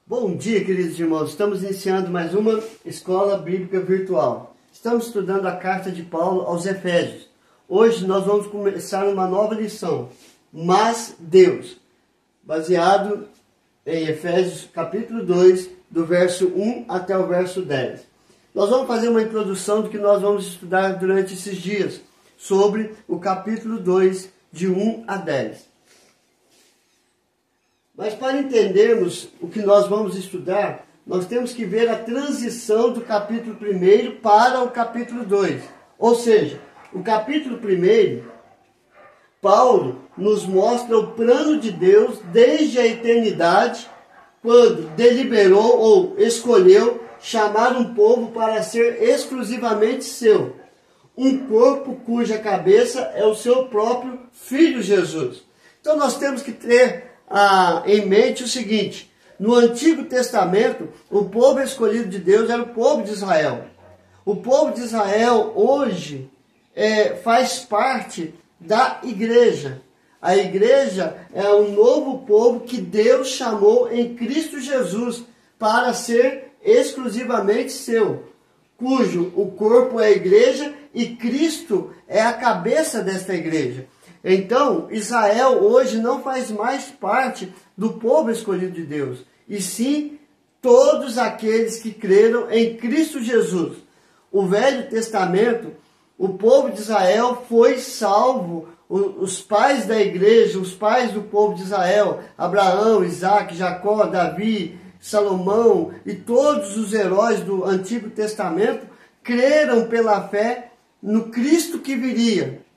Bom dia, queridos irmãos. Estamos iniciando mais uma escola bíblica virtual. Estamos estudando a carta de Paulo aos Efésios. Hoje nós vamos começar uma nova lição, Mas Deus, baseado em Efésios capítulo 2, do verso 1 até o verso 10. Nós vamos fazer uma introdução do que nós vamos estudar durante esses dias, sobre o capítulo 2, de 1 a 10. Mas para entendermos o que nós vamos estudar, nós temos que ver a transição do capítulo 1 para o capítulo 2. Ou seja, o capítulo 1, Paulo nos mostra o plano de Deus desde a eternidade, quando deliberou ou escolheu chamar um povo para ser exclusivamente seu. Um corpo cuja cabeça é o seu próprio Filho Jesus. Então nós temos que ter em mente o seguinte: no Antigo Testamento, o povo escolhido de Deus era o povo de Israel. O povo de Israel hoje faz parte da igreja. A igreja é um novo povo que Deus chamou em Cristo Jesus para ser exclusivamente seu, cujo o corpo é a igreja e Cristo é a cabeça desta igreja. Então, Israel hoje não faz mais parte do povo escolhido de Deus, e sim todos aqueles que creram em Cristo Jesus. O Velho Testamento, o povo de Israel foi salvo, os pais da igreja, os pais do povo de Israel, Abraão, Isaac, Jacó, Davi, Salomão e todos os heróis do Antigo Testamento creram pela fé no Cristo que viria.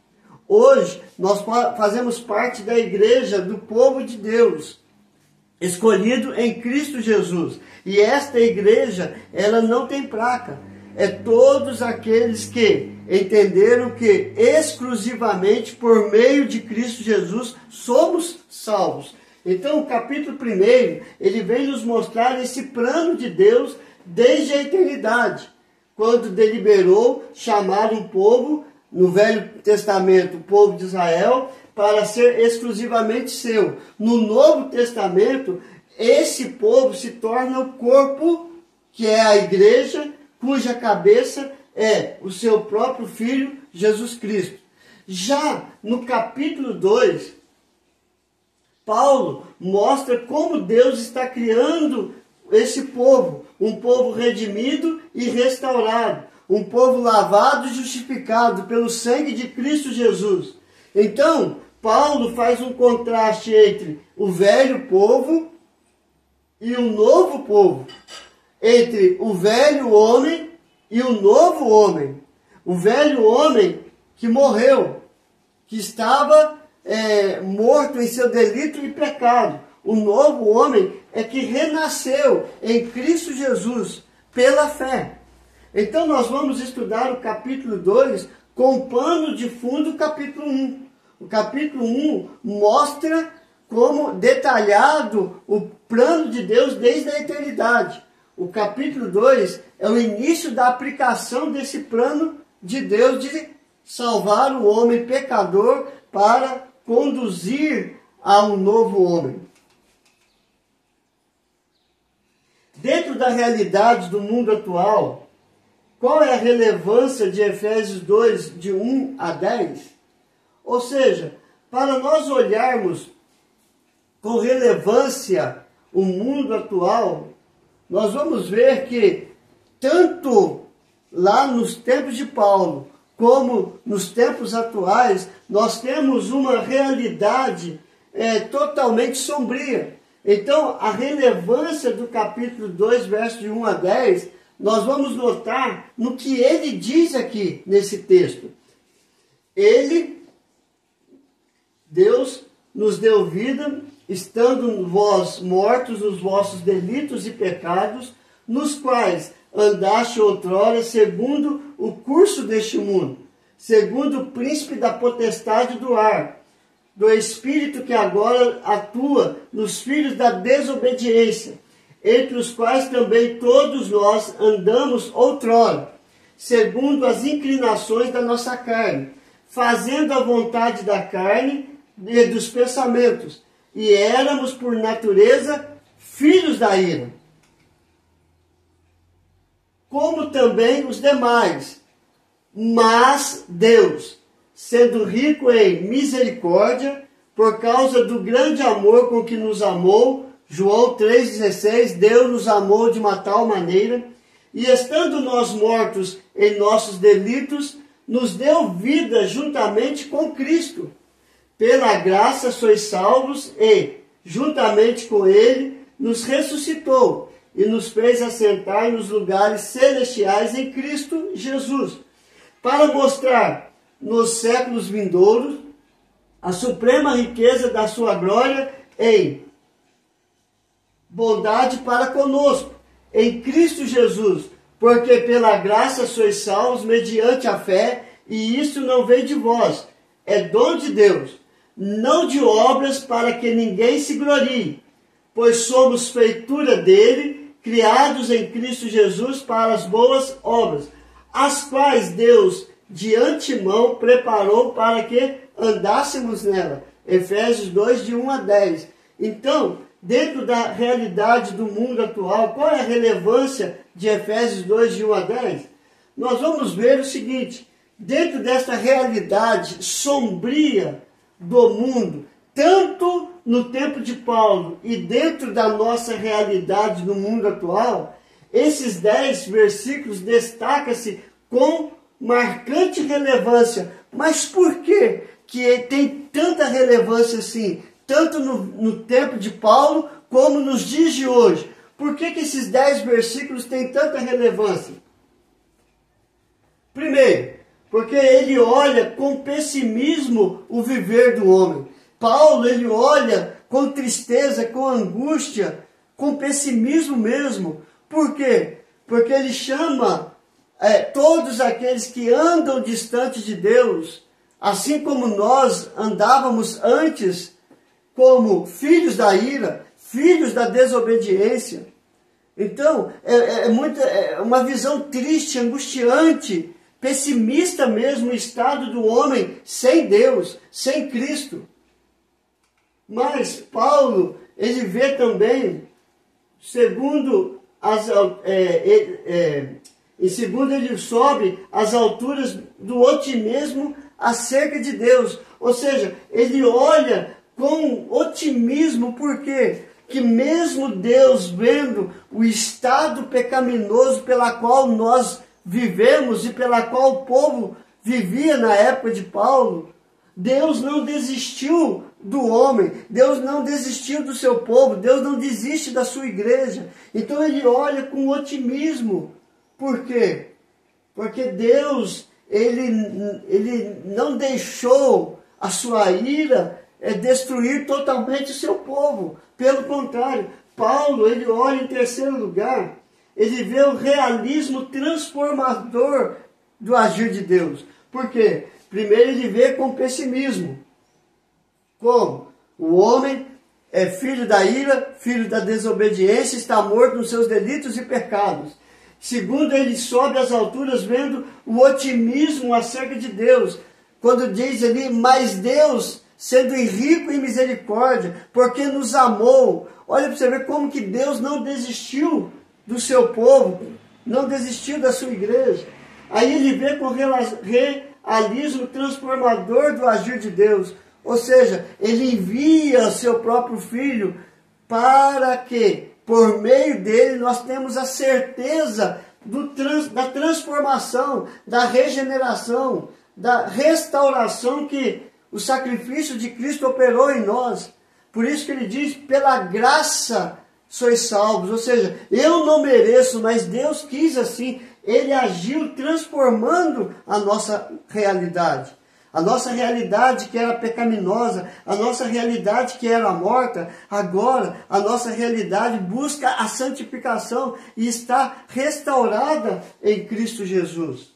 Hoje, nós fazemos parte da igreja do povo de Deus, escolhido em Cristo Jesus. E esta igreja, ela não tem placa. É todos aqueles que entenderam que exclusivamente por meio de Cristo Jesus somos salvos. Então, o capítulo 1, ele vem nos mostrar esse plano de Deus desde a eternidade, quando deliberou chamar um povo, no Velho Testamento, o povo de Israel, para ser exclusivamente seu. No Novo Testamento, esse povo se torna o corpo, que é a igreja, cuja cabeça é o seu próprio Filho, Jesus Cristo. Já no capítulo 2, Paulo mostra como Deus está criando esse povo, um povo redimido e restaurado, um povo lavado e justificado pelo sangue de Cristo Jesus. Então, Paulo faz um contraste entre o velho povo e o novo povo, entre o velho homem e o novo homem. O velho homem que morreu, que estava morto em seu delito e pecado. O novo homem é que renasceu em Cristo Jesus pela fé. Então nós vamos estudar o capítulo 2 com pano de fundo o capítulo 1. O capítulo 1 mostra como detalhado o plano de Deus desde a eternidade. O capítulo 2 é o início da aplicação desse plano de Deus de salvar o homem pecador para conduzir a um novo homem. Dentro da realidade do mundo atual, qual é a relevância de Efésios 2, de 1 a 10? Ou seja, para nós olharmos com relevância o mundo atual, nós vamos ver que tanto lá nos tempos de Paulo, como nos tempos atuais, nós temos uma realidade totalmente sombria. Então, a relevância do capítulo 2, versos de 1 a 10, nós vamos notar no que ele diz aqui nesse texto. Deus nos deu vida, estando vós mortos nos vossos delitos e pecados, nos quais andaste outrora segundo o curso deste mundo, segundo o príncipe da potestade do ar, do espírito que agora atua nos filhos da desobediência, entre os quais também todos nós andamos outrora, segundo as inclinações da nossa carne, fazendo a vontade da carne e dos pensamentos, e éramos por natureza filhos da ira, como também os demais. Mas Deus, sendo rico em misericórdia, por causa do grande amor com que nos amou, João 3,16, Deus nos amou de uma tal maneira, e estando nós mortos em nossos delitos, nos deu vida juntamente com Cristo. Pela graça sois salvos e, juntamente com Ele, nos ressuscitou e nos fez assentar nos lugares celestiais em Cristo Jesus, para mostrar nos séculos vindouros a suprema riqueza da sua glória em bondade para conosco, em Cristo Jesus, porque pela graça sois salvos mediante a fé, e isso não vem de vós, é dom de Deus, não de obras para que ninguém se glorie, pois somos feitura dele, criados em Cristo Jesus para as boas obras, as quais Deus de antemão preparou para que andássemos nela. Efésios 2, de 1 a 10. Então, dentro da realidade do mundo atual, qual é a relevância de Efésios 2, de 1 a 10? Nós vamos ver o seguinte: dentro desta realidade sombria do mundo, tanto no tempo de Paulo e dentro da nossa realidade no mundo atual, esses 10 versículos destacam-se com marcante relevância. Mas por que tem tanta relevância assim, tanto no tempo de Paulo como nos dias de hoje? Por que esses 10 versículos têm tanta relevância? Primeiro, porque ele olha com pessimismo o viver do homem. Paulo, ele olha com tristeza, com angústia, com pessimismo mesmo. Por quê? Porque ele chama todos aqueles que andam distante de Deus, assim como nós andávamos antes, como filhos da ira, filhos da desobediência. Então, é uma visão triste, angustiante, pessimista mesmo o estado do homem sem Deus, sem Cristo. Mas Paulo, ele vê também, em segundo ele sobe às alturas do otimismo acerca de Deus. Ou seja, ele olha com otimismo, porque que mesmo Deus vendo o estado pecaminoso pela qual nós vivemos e pela qual o povo vivia na época de Paulo, Deus não desistiu do homem, Deus não desistiu do seu povo, Deus não desiste da sua igreja. Então ele olha com otimismo. Por quê? Porque Deus, ele não deixou a sua ira destruir totalmente o seu povo. Pelo contrário, Paulo, ele olha em terceiro lugar, ele vê o realismo transformador do agir de Deus. Por quê? Primeiro ele vê com pessimismo. Como? O homem é filho da ira, filho da desobediência, está morto nos seus delitos e pecados. Segundo, ele sobe às alturas vendo o otimismo acerca de Deus. Quando diz ali, mas Deus, sendo rico em misericórdia, porque nos amou. Olha para você ver como que Deus não desistiu do seu povo, não desistiu da sua igreja. Aí ele vê com realismo transformador do agir de Deus. Ou seja, ele envia seu próprio filho para que, por meio dele, nós temos a certeza da transformação, da regeneração, da restauração que o sacrifício de Cristo operou em nós. Por isso que ele diz, pela graça sois salvos. Ou seja, eu não mereço, mas Deus quis assim. Ele agiu transformando a nossa realidade. A nossa realidade que era pecaminosa, a nossa realidade que era morta, agora a nossa realidade busca a santificação e está restaurada em Cristo Jesus.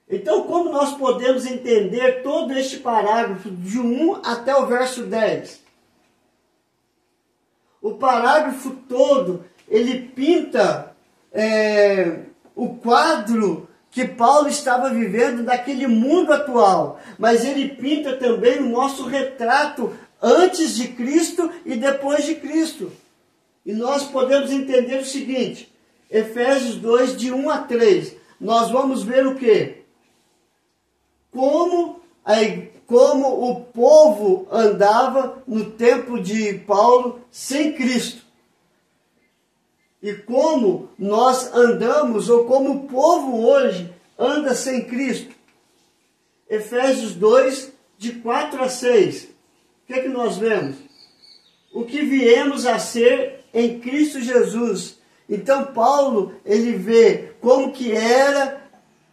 Então, como nós podemos entender todo este parágrafo de 1 até o verso 10? O parágrafo todo, ele pinta o quadro que Paulo estava vivendo naquele mundo atual, mas ele pinta também o nosso retrato antes de Cristo e depois de Cristo. E nós podemos entender o seguinte, Efésios 2, de 1 a 3, nós vamos ver o quê? Como o povo andava no tempo de Paulo sem Cristo. E como nós andamos, ou como o povo hoje anda sem Cristo. Efésios 2, de 4 a 6. O que é que nós vemos? O que viemos a ser em Cristo Jesus. Então Paulo, ele vê como que era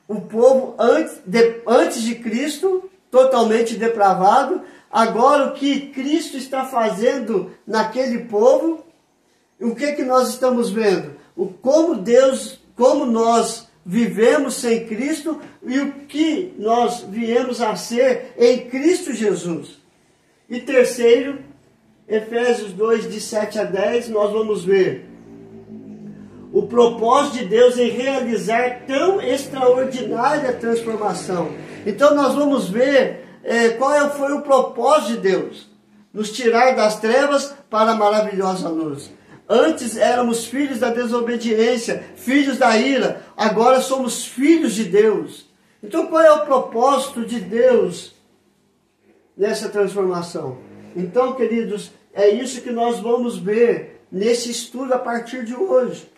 o povo antes de Cristo, totalmente depravado. Agora o que Cristo está fazendo naquele povo, o que nós estamos vendo? Como nós vivemos sem Cristo e o que nós viemos a ser em Cristo Jesus. E terceiro, Efésios 2, de 7 a 10, nós vamos ver o propósito de Deus em realizar tão extraordinária transformação. Então nós vamos ver qual foi o propósito de Deus. Nos tirar das trevas para a maravilhosa luz. Antes éramos filhos da desobediência, filhos da ira. Agora somos filhos de Deus. Então qual é o propósito de Deus nessa transformação? Então, queridos, é isso que nós vamos ver nesse estudo a partir de hoje.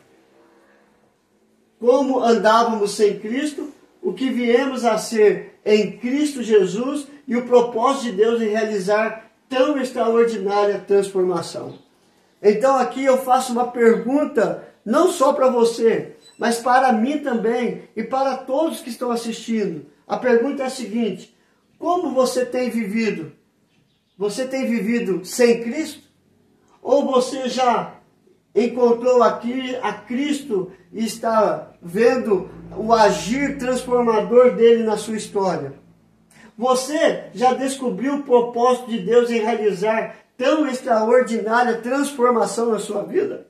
Como andávamos sem Cristo, o que viemos a ser em Cristo Jesus e o propósito de Deus em realizar tão extraordinária transformação. Então aqui eu faço uma pergunta, não só para você, mas para mim também e para todos que estão assistindo. A pergunta é a seguinte: como você tem vivido? Você tem vivido sem Cristo? Ou você já encontrou aqui a Cristo e está vendo o agir transformador dele na sua história? Você já descobriu o propósito de Deus em realizar tão extraordinária transformação na sua vida?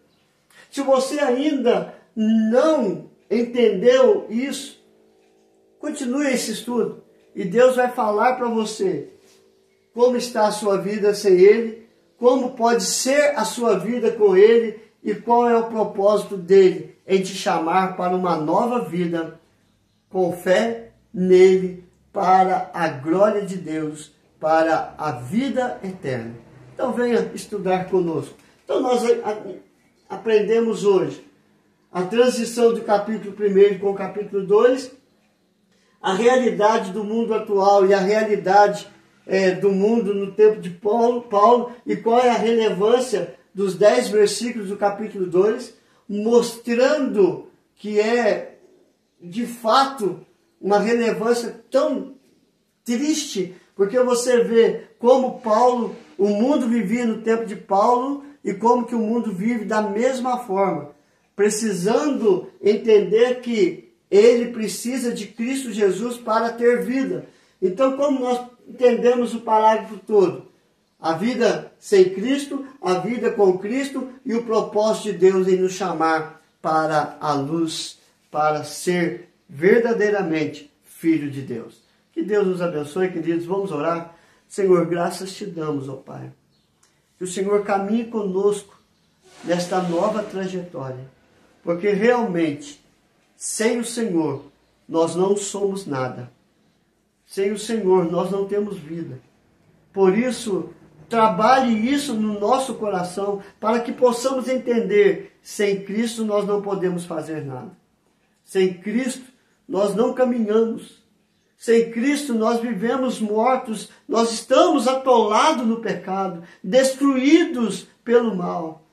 Se você ainda não entendeu isso, continue esse estudo e Deus vai falar para você como está a sua vida sem Ele, como pode ser a sua vida com Ele e qual é o propósito dele em te chamar para uma nova vida com fé nele, para a glória de Deus, para a vida eterna. Então venha estudar conosco. Então nós aprendemos hoje a transição do capítulo 1 com o capítulo 2, a realidade do mundo atual e a realidade do mundo no tempo de Paulo e qual é a relevância dos 10 versículos do capítulo 2, mostrando que é de fato uma relevância tão triste, porque você vê como o mundo vivia no tempo de Paulo e como que o mundo vive da mesma forma, precisando entender que ele precisa de Cristo Jesus para ter vida. Então, como nós entendemos o parágrafo todo? A vida sem Cristo, a vida com Cristo e o propósito de Deus em nos chamar para a luz, para ser verdadeiramente filho de Deus. Que Deus nos abençoe, queridos. Vamos orar. Senhor, graças te damos, ó Pai. Que o Senhor caminhe conosco nesta nova trajetória. Porque realmente, sem o Senhor, nós não somos nada. Sem o Senhor, nós não temos vida. Por isso, trabalhe isso no nosso coração, para que possamos entender, sem Cristo nós não podemos fazer nada. Sem Cristo, nós não caminhamos. Sem Cristo, nós vivemos mortos, nós estamos atolados no pecado, destruídos pelo mal.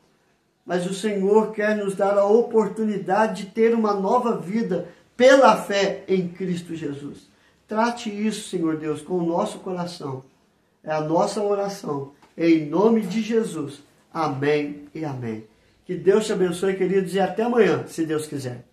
Mas o Senhor quer nos dar a oportunidade de ter uma nova vida pela fé em Cristo Jesus. Trate isso, Senhor Deus, com o nosso coração. É a nossa oração. Em nome de Jesus. Amém e amém. Que Deus te abençoe, queridos, e até amanhã, se Deus quiser.